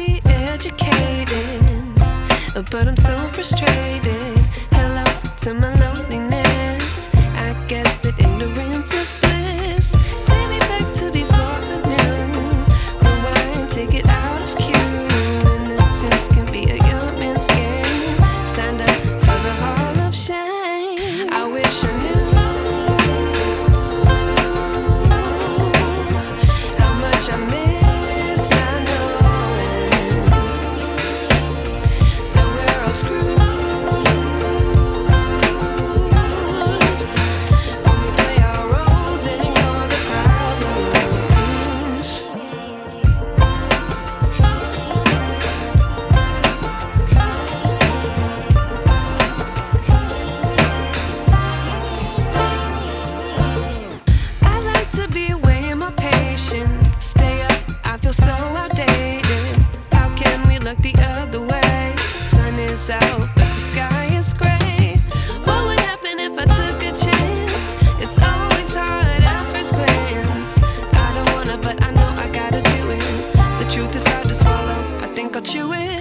be educated, but I'm so frustrated. Hello to my loneliness. I guess that ignorance is bliss. Take me back to before I knew. Rewind, take it out of cue. Innocence can be a young man's game. Signed up for the hall of shame. I wish I knew how much I miss not knowing that we're all screwed. When we play our roles and ignore the problems. I like to be away in my patience. Stay up, I feel so outdated. How can we look the other way? Sun is out, but the sky is gray. What would happen if I took a chance? It's always hard at first glance. I don't wanna, but I know I gotta do it. The truth is hard to swallow, I think I'll chew it.